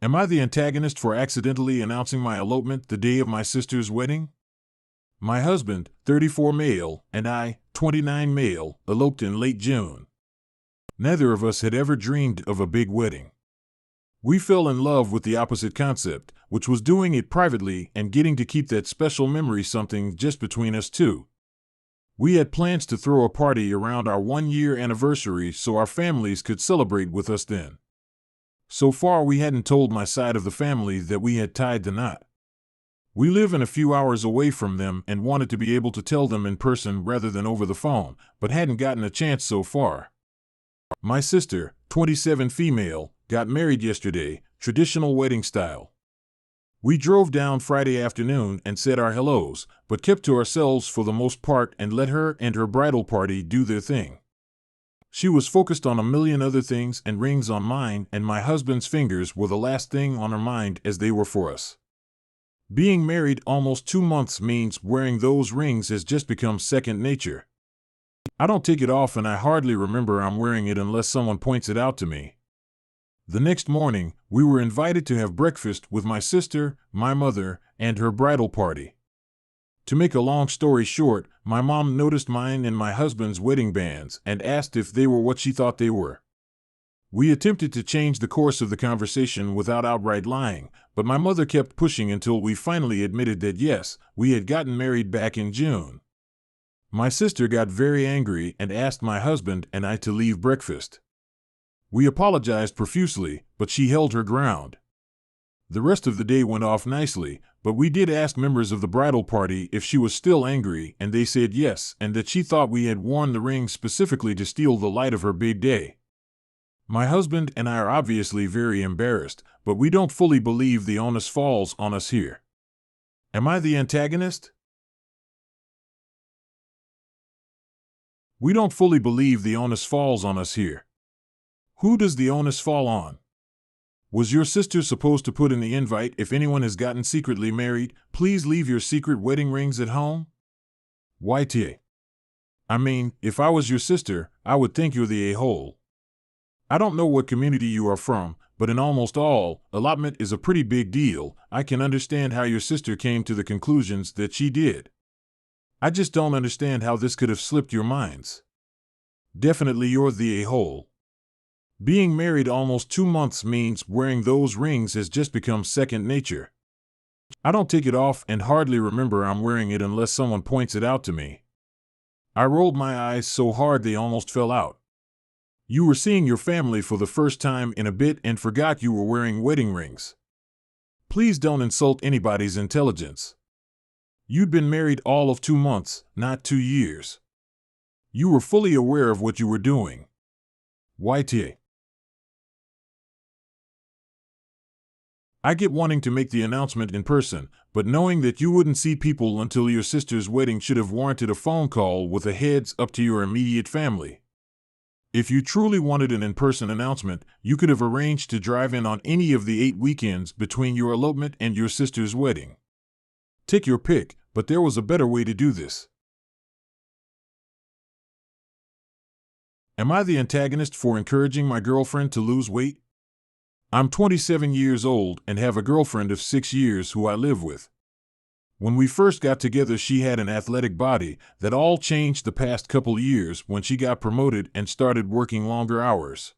Am I the antagonist for accidentally announcing my elopement the day of my sister's wedding? My husband, 34 male, and I, 29 male, eloped in late June. Neither of us had ever dreamed of a big wedding. We fell in love with the opposite concept, which was doing it privately and getting to keep that special memory something just between us two. We had plans to throw a party around our 1-year anniversary so our families could celebrate with us then. So far, we hadn't told my side of the family that we had tied the knot. We live a few hours away from them and wanted to be able to tell them in person rather than over the phone, but hadn't gotten a chance so far. My sister, 27 female, got married yesterday, traditional wedding style. We drove down Friday afternoon and said our hellos, but kept to ourselves for the most part and let her and her bridal party do their thing. She was focused on a million other things and rings on mine, and my husband's fingers were the last thing on her mind as they were for us. Being married almost 2 months means wearing those rings has just become second nature. I don't take it off and I hardly remember I'm wearing it unless someone points it out to me. The next morning, we were invited to have breakfast with my sister, my mother, and her bridal party. To make a long story short, my mom noticed mine and my husband's wedding bands and asked if they were what she thought they were. We attempted to change the course of the conversation without outright lying, but my mother kept pushing until we finally admitted that yes, we had gotten married back in June. My sister got very angry and asked my husband and I to leave breakfast. We apologized profusely, but she held her ground. The rest of the day went off nicely, but we did ask members of the bridal party if she was still angry, and they said yes, and that she thought we had worn the ring specifically to steal the light of her big day. My husband and I are obviously very embarrassed, but we don't fully believe the onus falls on us here. Am I the antagonist? We don't fully believe the onus falls on us here. Who does the onus fall on? Was your sister supposed to put in the invite, if anyone has gotten secretly married, please leave your secret wedding rings at home? WIBTA. I mean, if I was your sister, I would think you're the a-hole. I don't know what community you are from, but in almost all, elopement is a pretty big deal. I can understand how your sister came to the conclusions that she did. I just don't understand how this could have slipped your minds. Definitely you're the a-hole. Being married almost 2 months means wearing those rings has just become second nature. I don't take it off and hardly remember I'm wearing it unless someone points it out to me. I rolled my eyes so hard they almost fell out. You were seeing your family for the first time in a bit and forgot you were wearing wedding rings. Please don't insult anybody's intelligence. You'd been married all of 2 months, not 2 years. You were fully aware of what you were doing. WIBTA. I get wanting to make the announcement in person, but knowing that you wouldn't see people until your sister's wedding should have warranted a phone call with a heads up to your immediate family. If you truly wanted an in-person announcement, you could have arranged to drive in on any of the 8 weekends between your elopement and your sister's wedding. Take your pick, but there was a better way to do this. Am I the antagonist for encouraging my girlfriend to lose weight? I'm 27 years old and have a girlfriend of 6 years who I live with. When we first got together, she had an athletic body that all changed the past couple years when she got promoted and started working longer hours.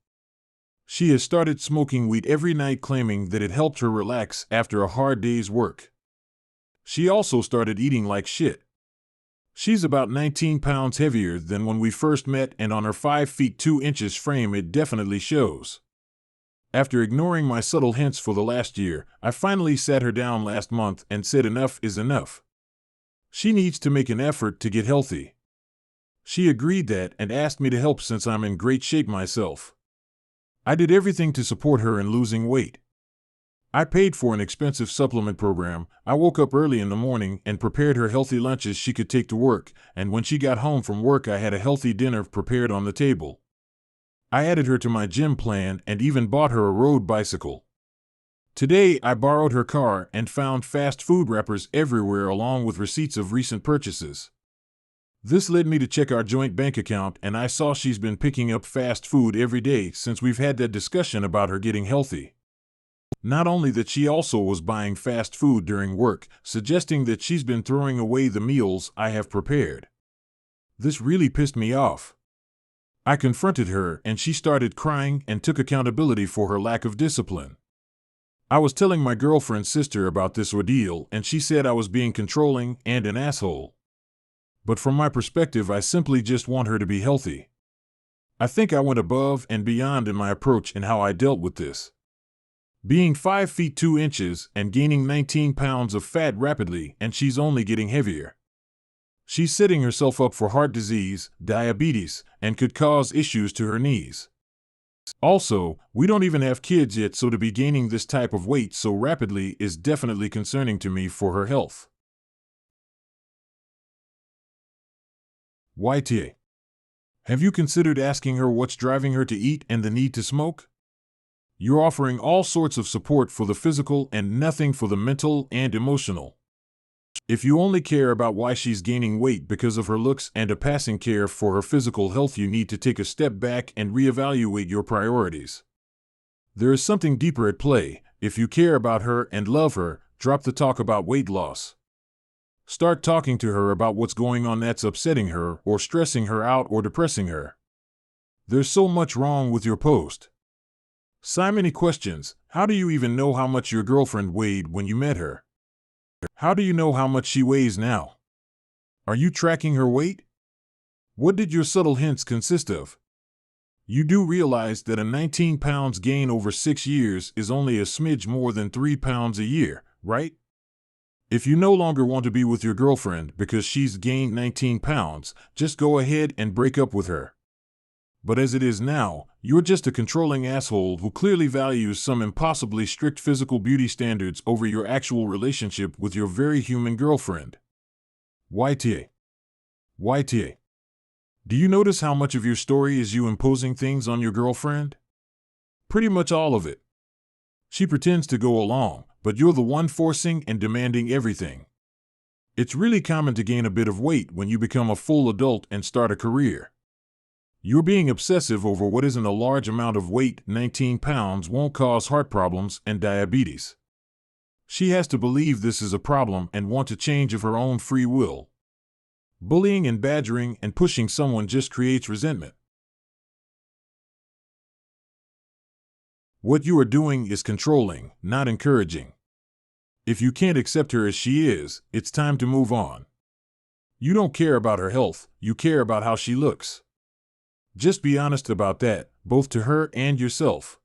She has started smoking weed every night, claiming that it helped her relax after a hard day's work. She also started eating like shit. She's about 19 pounds heavier than when we first met, and on her 5 feet 2 inches frame it definitely shows. After ignoring my subtle hints for the last year, I finally sat her down last month and said enough is enough. She needs to make an effort to get healthy. She agreed that and asked me to help since I'm in great shape myself. I did everything to support her in losing weight. I paid for an expensive supplement program. I woke up early in the morning and prepared her healthy lunches she could take to work, and when she got home from work I had a healthy dinner prepared on the table. I added her to my gym plan and even bought her a road bicycle. Today I borrowed her car and found fast food wrappers everywhere along with receipts of recent purchases. This led me to check our joint bank account, and I saw she's been picking up fast food every day since we've had that discussion about her getting healthy. Not only that, she also was buying fast food during work, suggesting that she's been throwing away the meals I have prepared. This really pissed me off. I confronted her and she started crying and took accountability for her lack of discipline. I was telling my girlfriend's sister about this ordeal and she said I was being controlling and an asshole. But from my perspective, I simply just want her to be healthy. I think I went above and beyond in my approach and how I dealt with this. Being 5 feet 2 inches and gaining 19 pounds of fat rapidly, and she's only getting heavier. She's setting herself up for heart disease, diabetes, and could cause issues to her knees. Also, we don't even have kids yet, so to be gaining this type of weight so rapidly is definitely concerning to me for her health. WIBTA. Have you considered asking her what's driving her to eat and the need to smoke? You're offering all sorts of support for the physical and nothing for the mental and emotional. If you only care about why she's gaining weight because of her looks and a passing care for her physical health, you need to take a step back and reevaluate your priorities. There is something deeper at play. If you care about her and love her, drop the talk about weight loss. Start talking to her about what's going on that's upsetting her or stressing her out or depressing her. There's so much wrong with your post. So many questions. How do you even know how much your girlfriend weighed when you met her? How do you know how much she weighs now? Are you tracking her weight? What did your subtle hints consist of? You do realize that a 19 pounds gain over 6 years is only a smidge more than 3 pounds a year, right? If you no longer want to be with your girlfriend because she's gained 19 pounds, just go ahead and break up with her. But as it is now, you're just a controlling asshole who clearly values some impossibly strict physical beauty standards over your actual relationship with your very human girlfriend. WIBTA. WIBTA. Do you notice how much of your story is you imposing things on your girlfriend? Pretty much all of it. She pretends to go along, but you're the one forcing and demanding everything. It's really common to gain a bit of weight when you become a full adult and start a career. You're being obsessive over what isn't a large amount of weight. 19 pounds won't cause heart problems and diabetes. She has to believe this is a problem and want to change of her own free will. Bullying and badgering and pushing someone just creates resentment. What you are doing is controlling, not encouraging. If you can't accept her as she is, it's time to move on. You don't care about her health, you care about how she looks. Just be honest about that, both to her and yourself.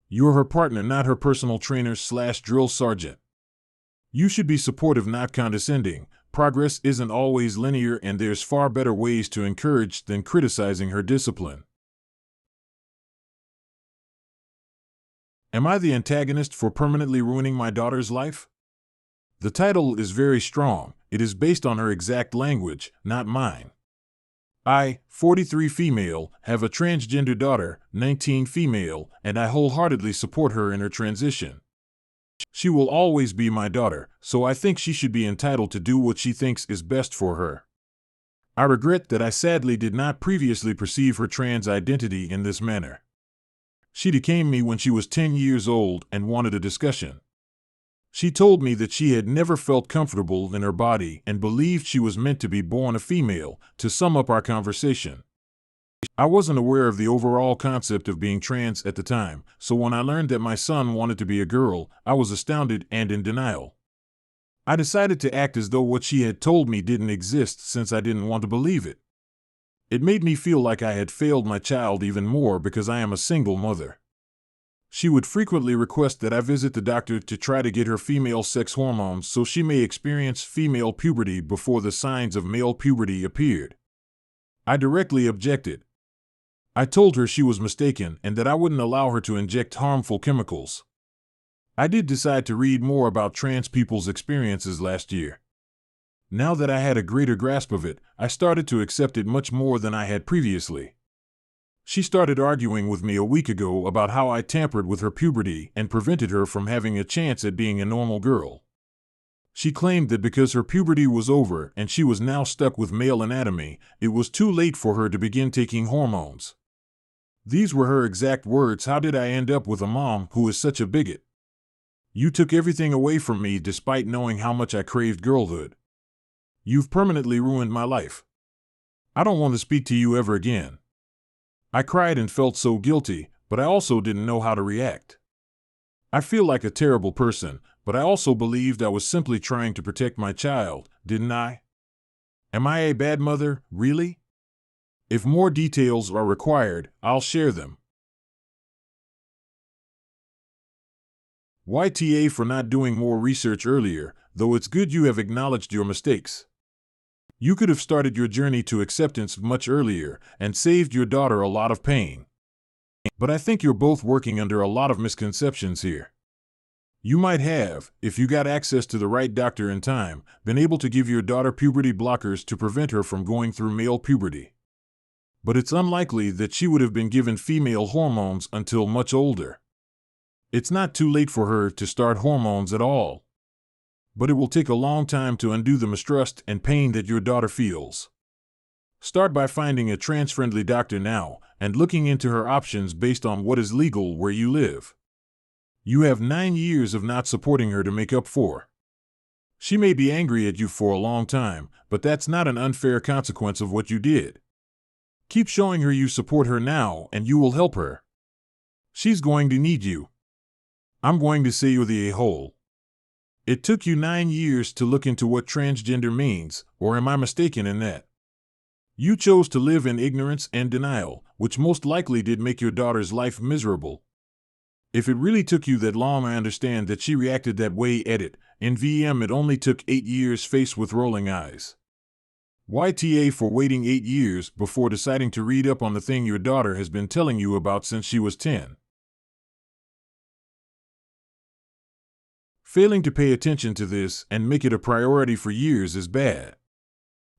You're her partner, not her personal trainer/drill sergeant. You should be supportive, not condescending. Progress isn't always linear, and there's far better ways to encourage than criticizing her discipline. Am I the antagonist for permanently ruining my daughter's life? The title is very strong. It is based on her exact language, not mine. I, 43 female, have a transgender daughter, 19 female, and I wholeheartedly support her in her transition. She will always be my daughter, so I think she should be entitled to do what she thinks is best for her. I regret that I sadly did not previously perceive her trans identity in this manner. She became me when she was 10 years old and wanted a discussion. She told me that she had never felt comfortable in her body and believed she was meant to be born a female. To sum up our conversation, I wasn't aware of the overall concept of being trans at the time, so when I learned that my son wanted to be a girl, I was astounded and in denial. I decided to act as though what she had told me didn't exist since I didn't want to believe it. It made me feel like I had failed my child even more because I am a single mother. She would frequently request that I visit the doctor to try to get her female sex hormones so she may experience female puberty before the signs of male puberty appeared. I directly objected. I told her she was mistaken and that I wouldn't allow her to inject harmful chemicals. I did decide to read more about trans people's experiences last year. Now that I had a greater grasp of it, I started to accept it much more than I had previously. She started arguing with me a week ago about how I tampered with her puberty and prevented her from having a chance at being a normal girl. She claimed that because her puberty was over and she was now stuck with male anatomy, it was too late for her to begin taking hormones. These were her exact words. How did I end up with a mom who is such a bigot? You took everything away from me despite knowing how much I craved girlhood. You've permanently ruined my life. I don't want to speak to you ever again." I cried and felt so guilty, but I also didn't know how to react. I feel like a terrible person, but I also believed I was simply trying to protect my child, didn't I? Am I a bad mother, really? If more details are required, I'll share them. YTA for not doing more research earlier, though it's good you have acknowledged your mistakes. You could have started your journey to acceptance much earlier and saved your daughter a lot of pain. But I think you're both working under a lot of misconceptions here. You might have, if you got access to the right doctor in time, been able to give your daughter puberty blockers to prevent her from going through male puberty. But it's unlikely that she would have been given female hormones until much older. It's not too late for her to start hormones at all. But it will take a long time to undo the mistrust and pain that your daughter feels. Start by finding a trans-friendly doctor now and looking into her options based on what is legal where you live. You have 9 years of not supporting her to make up for. She may be angry at you for a long time, but that's not an unfair consequence of what you did. Keep showing her you support her now and you will help her. She's going to need you. I'm going to say you're the a-hole. It took you 9 years to look into what transgender means, or am I mistaken in that? You chose to live in ignorance and denial, which most likely did make your daughter's life miserable. If it really took you that long, I understand that she reacted that way. Edit. In VM it only took 8 years. Face with rolling eyes. YTA for waiting 8 years before deciding to read up on the thing your daughter has been telling you about since she was 10. Failing to pay attention to this and make it a priority for years is bad.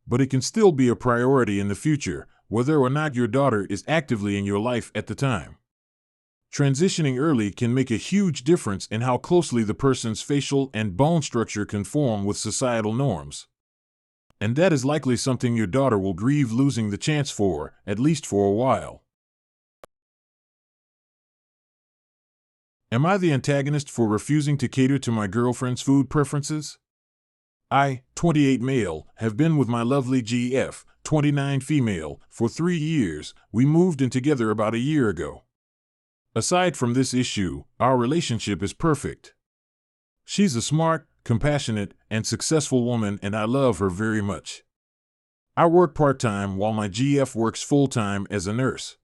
But it can still be a priority in the future, whether or not your daughter is actively in your life at the time. Transitioning early can make a huge difference in how closely the person's facial and bone structure conform with societal norms. And that is likely something your daughter will grieve losing the chance for, at least for a while. Am I the antagonist for refusing to cater to my girlfriend's food preferences? I, 28 male, have been with my lovely GF, 29 female, for 3 years. We moved in together about a year ago. Aside from this issue, our relationship is perfect. She's a smart, compassionate, and successful woman, and I love her very much. I work part-time while my GF works full-time as a nurse.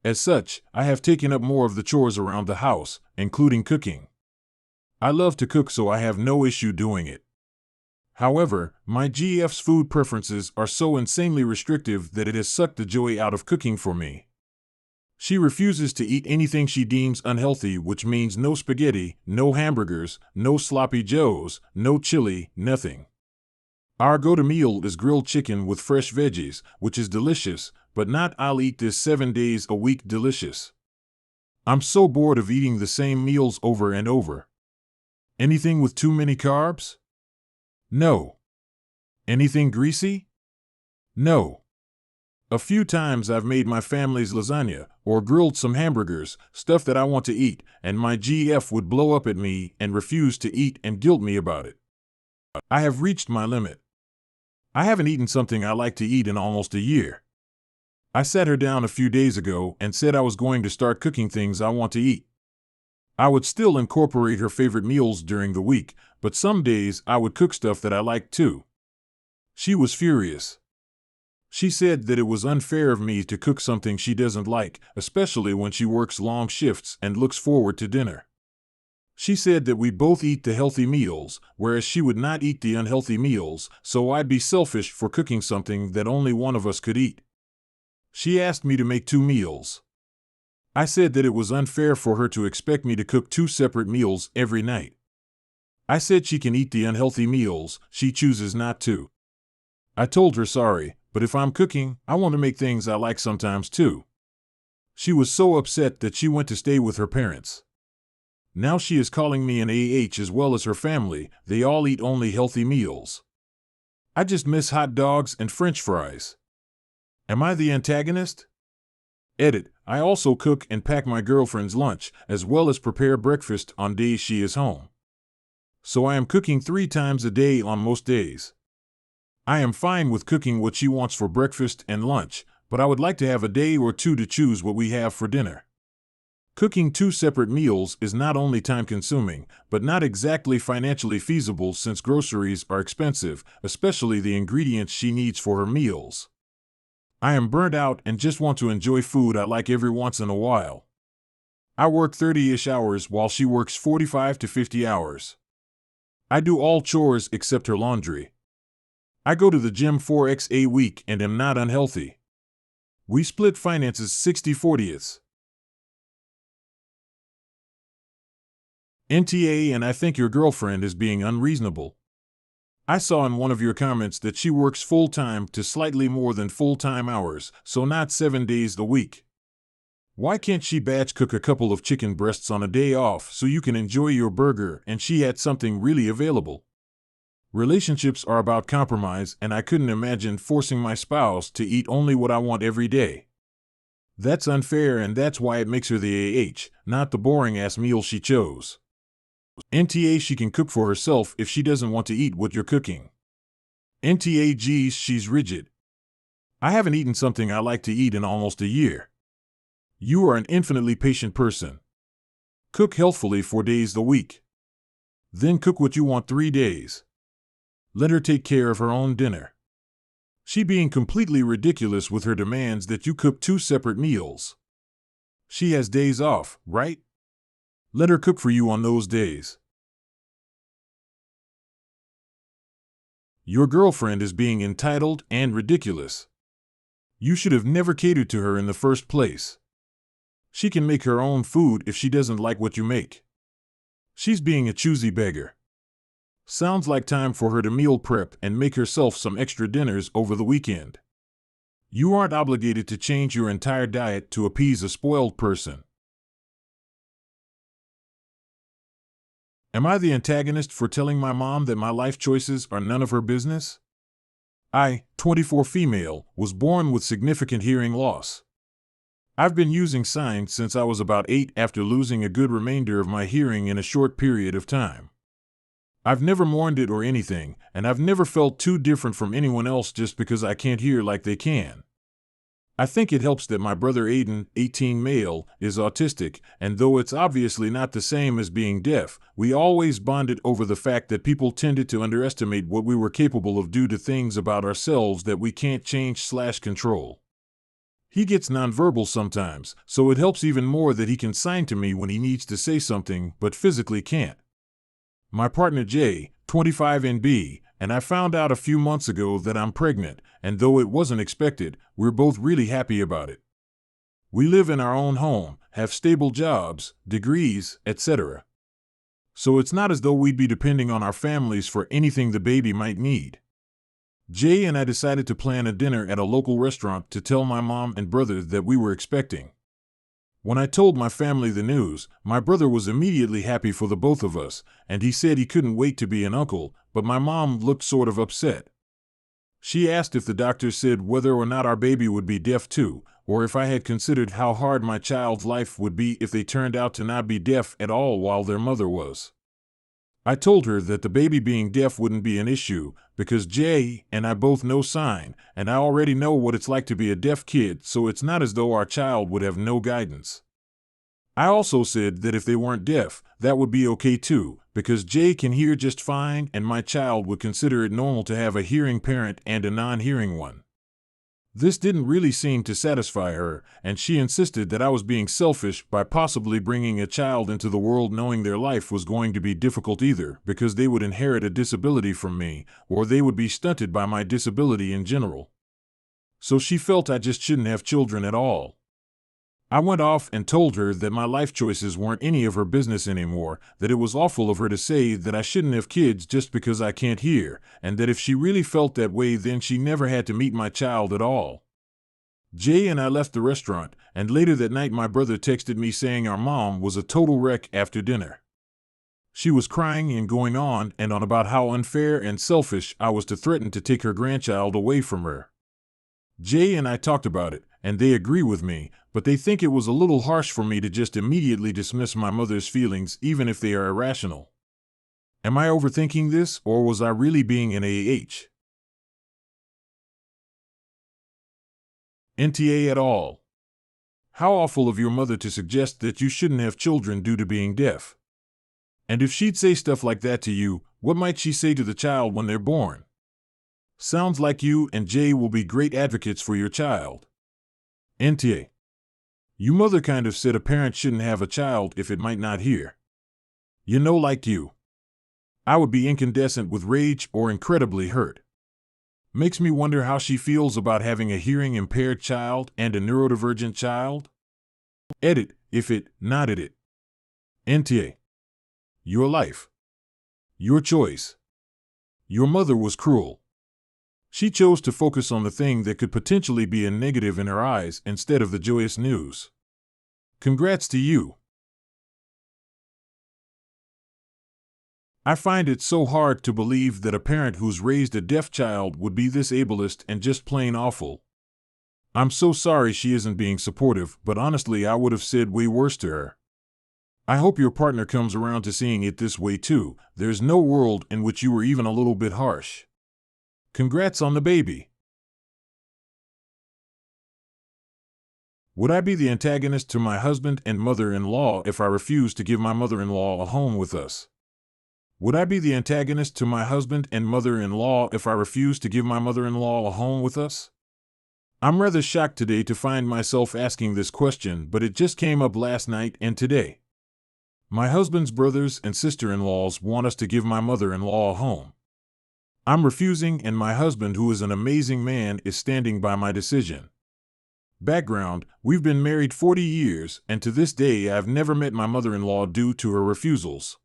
As such, I have taken up more of the chores around the house, including cooking. I love to cook, so I have no issue doing it. However, my GF's food preferences are so insanely restrictive that it has sucked the joy out of cooking for me. She refuses to eat anything she deems unhealthy, which means no spaghetti, no hamburgers, no sloppy joes, no chili, nothing. Our go-to meal is grilled chicken with fresh veggies, which is delicious, but not "I'll eat this 7 days a week" delicious. I'm so bored of eating the same meals over and over. Anything with too many carbs? No. Anything greasy? No. A few times I've made my family's lasagna or grilled some hamburgers, stuff that I want to eat, and my GF would blow up at me and refuse to eat and guilt me about it. I have reached my limit. I haven't eaten something I like to eat in almost a year. I sat her down a few days ago and said I was going to start cooking things I want to eat. I would still incorporate her favorite meals during the week, but some days I would cook stuff that I liked too. She was furious. She said that it was unfair of me to cook something she doesn't like, especially when she works long shifts and looks forward to dinner. She said that we both eat the healthy meals, whereas she would not eat the unhealthy meals, so I'd be selfish for cooking something that only one of us could eat. She asked me to make 2 meals. I said that it was unfair for her to expect me to cook 2 separate meals every night. I said she can eat the unhealthy meals, she chooses not to. I told her sorry, but if I'm cooking, I want to make things I like sometimes too. She was so upset that she went to stay with her parents. Now she is calling me an AH as well as her family. They all eat only healthy meals. I just miss hot dogs and French fries. Am I the antagonist? Edit, I also cook and pack my girlfriend's lunch, as well as prepare breakfast on days she is home. So I am cooking 3 times a day on most days. I am fine with cooking what she wants for breakfast and lunch, but I would like to have a day or two to choose what we have for dinner. Cooking 2 separate meals is not only time-consuming, but not exactly financially feasible since groceries are expensive, especially the ingredients she needs for her meals. I am burnt out and just want to enjoy food I like every once in a while. I work 30-ish hours while she works 45 to 50 hours. I do all chores except her laundry. I go to the gym 4x a week and am not unhealthy. We split finances 60-40ths. NTA, and I think your girlfriend is being unreasonable. I saw in one of your comments that she works full-time to slightly more than full-time hours, so not 7 days a week. Why can't she batch cook a couple of chicken breasts on a day off so you can enjoy your burger and she had something really available? Relationships are about compromise, and I couldn't imagine forcing my spouse to eat only what I want every day. That's unfair, and that's why it makes her the AH, not the boring-ass meal she chose. NTA, she can cook for herself if she doesn't want to eat what you're cooking. NTA, geez, she's rigid. I haven't eaten something I like to eat in almost a year. You are an infinitely patient person. Cook healthfully 4 days a week. Then cook what you want 3 days. Let her take care of her own dinner. She being completely ridiculous with her demands that you cook 2 separate meals. She has days off, right? Let her cook for you on those days. Your girlfriend is being entitled and ridiculous. You should have never catered to her in the first place. She can make her own food if she doesn't like what you make. She's being a choosy beggar. Sounds like time for her to meal prep and make herself some extra dinners over the weekend. You aren't obligated to change your entire diet to appease a spoiled person. Am I the antagonist for telling my mom that my life choices are none of her business? I, 24 female, was born with significant hearing loss. I've been using signs since I was about 8 after losing a good remainder of my hearing in a short period of time. I've never mourned it or anything, and I've never felt too different from anyone else just because I can't hear like they can. I think it helps that my brother Aiden, 18 male, is autistic, and though it's obviously not the same as being deaf, we always bonded over the fact that people tended to underestimate what we were capable of due to things about ourselves that we can't change/control. He gets nonverbal sometimes, so it helps even more that he can sign to me when he needs to say something but physically can't. My partner Jay, 25 NB, and I found out a few months ago that I'm pregnant, and though it wasn't expected, we're both really happy about it. We live in our own home, have stable jobs, degrees, etc. So it's not as though we'd be depending on our families for anything the baby might need. Jay and I decided to plan a dinner at a local restaurant to tell my mom and brother that we were expecting. When I told my family the news, my brother was immediately happy for the both of us, and he said he couldn't wait to be an uncle, but my mom looked sort of upset. She asked if the doctor said whether or not our baby would be deaf too, or if I had considered how hard my child's life would be if they turned out to not be deaf at all while their mother was. I told her that the baby being deaf wouldn't be an issue, because Jay and I both know sign, and I already know what it's like to be a deaf kid, so it's not as though our child would have no guidance. I also said that if they weren't deaf, that would be okay too, because Jay can hear just fine and my child would consider it normal to have a hearing parent and a non-hearing one. This didn't really seem to satisfy her, and she insisted that I was being selfish by possibly bringing a child into the world knowing their life was going to be difficult either because they would inherit a disability from me, or they would be stunted by my disability in general. So she felt I just shouldn't have children at all. I went off and told her that my life choices weren't any of her business anymore, that it was awful of her to say that I shouldn't have kids just because I can't hear, and that if she really felt that way then she never had to meet my child at all. Jay and I left the restaurant, and later that night my brother texted me saying our mom was a total wreck after dinner. She was crying and going on and on about how unfair and selfish I was to threaten to take her grandchild away from her. Jay and I talked about it, and they agree with me, but they think it was a little harsh for me to just immediately dismiss my mother's feelings even if they are irrational. Am I overthinking this, or was I really being an AH? NTA at all. How awful of your mother to suggest that you shouldn't have children due to being deaf. And if she'd say stuff like that to you, what might she say to the child when they're born? Sounds like you and Jay will be great advocates for your child. NTA. You mother kind of said a parent shouldn't have a child if it might not hear. You know, like you. I would be incandescent with rage or incredibly hurt. Makes me wonder how she feels about having a hearing-impaired child and a neurodivergent child. Edit, if it, not edit. NTA. Your life. Your choice. Your mother was cruel. She chose to focus on the thing that could potentially be a negative in her eyes instead of the joyous news. Congrats to you. I find it so hard to believe that a parent who's raised a deaf child would be this ableist and just plain awful. I'm so sorry she isn't being supportive, but honestly I would have said way worse to her. I hope your partner comes around to seeing it this way too. There's no world in which you were even a little bit harsh. Congrats on the baby. Would I be the antagonist to my husband and mother-in-law if I refused to give my mother-in-law a home with us? Would I be the antagonist to my husband and mother-in-law if I refused to give my mother-in-law a home with us? I'm rather shocked today to find myself asking this question, but it just came up last night and today. My husband's brothers and sister-in-laws want us to give my mother-in-law a home. I'm refusing, and my husband, who is an amazing man, is standing by my decision. Background: we've been married 40 years, and to this day I've never met my mother-in-law due to her refusals.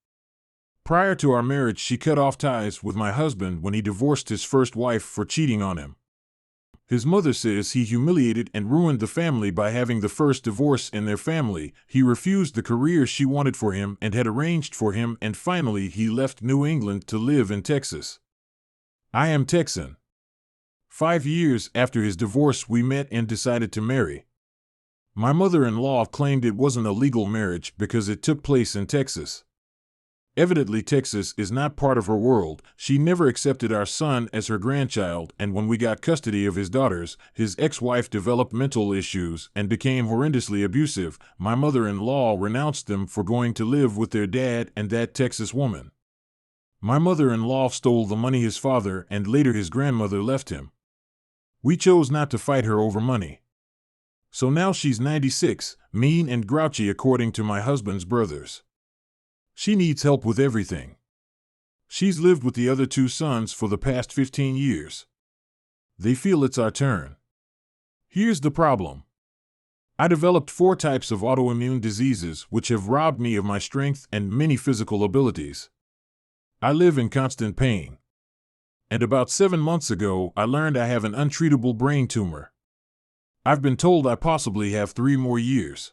Prior to our marriage, she cut off ties with my husband when he divorced his first wife for cheating on him. His mother says he humiliated and ruined the family by having the first divorce in their family. He refused the career she wanted for him and had arranged for him, and finally he left New England to live in Texas. I am Texan. 5 years after his divorce, we met and decided to marry. My mother-in-law claimed it wasn't a legal marriage because it took place in Texas. Evidently, Texas is not part of her world. She never accepted our son as her grandchild, and when we got custody of his daughters, his ex-wife developed mental issues and became horrendously abusive. My mother-in-law renounced them for going to live with their dad and that Texas woman. My mother-in-law stole the money his father and later his grandmother left him. We chose not to fight her over money. So now she's 96, mean and grouchy according to my husband's brothers. She needs help with everything. She's lived with the other 2 sons for the past 15 years. They feel it's our turn. Here's the problem. I developed 4 types of autoimmune diseases which have robbed me of my strength and many physical abilities. I live in constant pain. And about 7 months ago, I learned I have an untreatable brain tumor. I've been told I possibly have 3 more years.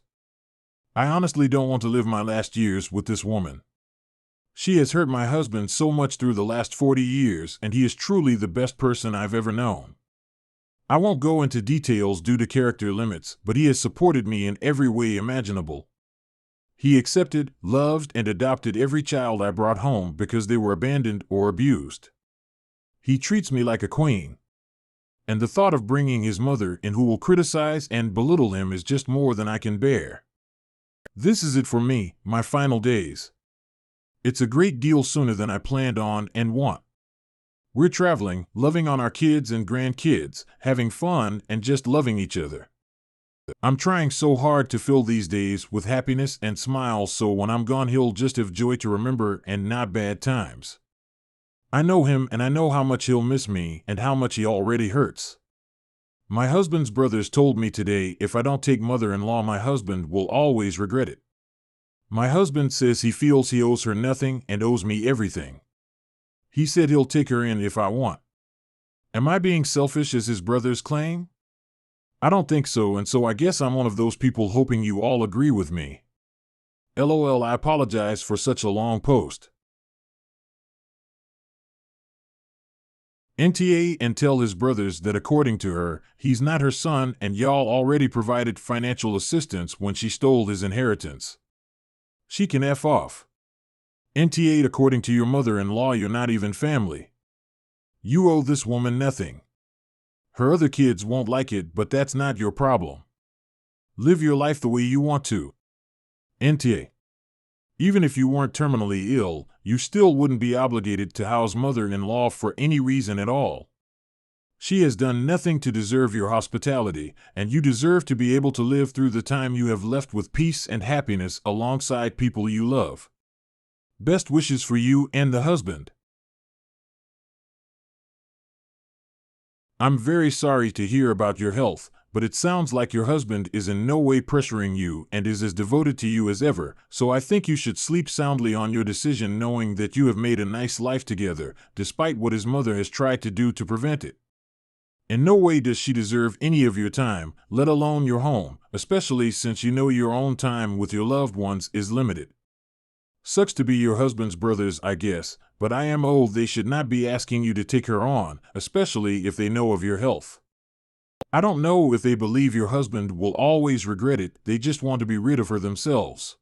I honestly don't want to live my last years with this woman. She has hurt my husband so much through the last 40 years, and he is truly the best person I've ever known. I won't go into details due to character limits, but he has supported me in every way imaginable. He accepted, loved, and adopted every child I brought home because they were abandoned or abused. He treats me like a queen. And the thought of bringing his mother in who will criticize and belittle him is just more than I can bear. This is it for me, my final days. It's a great deal sooner than I planned on and want. We're traveling, loving on our kids and grandkids, having fun, and just loving each other. I'm trying so hard to fill these days with happiness and smiles so when I'm gone he'll just have joy to remember and not bad times. I know him and I know how much he'll miss me and how much he already hurts. My husband's brothers told me today if I don't take mother-in-law, my husband will always regret it. My husband says he feels he owes her nothing and owes me everything. He said he'll take her in if I want. Am I being selfish as his brothers claim? I don't think so, and so I guess I'm one of those people hoping you all agree with me. LOL, I apologize for such a long post. NTA and tell his brothers that according to her, he's not her son and y'all already provided financial assistance when she stole his inheritance. She can F off. NTA, according to your mother-in-law, you're not even family. You owe this woman nothing. Her other kids won't like it, but that's not your problem. Live your life the way you want to. NTA. Even if you weren't terminally ill, you still wouldn't be obligated to house mother-in-law for any reason at all. She has done nothing to deserve your hospitality, and you deserve to be able to live through the time you have left with peace and happiness alongside people you love. Best wishes for you and the husband. I'm very sorry to hear about your health, but it sounds like your husband is in no way pressuring you and is as devoted to you as ever, so I think you should sleep soundly on your decision knowing that you have made a nice life together, despite what his mother has tried to do to prevent it. In no way does she deserve any of your time, let alone your home, especially since you know your own time with your loved ones is limited. Sucks to be your husband's brothers, I guess, but IMO they should not be asking you to take her on, especially if they know of your health. I don't know if they believe your husband will always regret it, they just want to be rid of her themselves.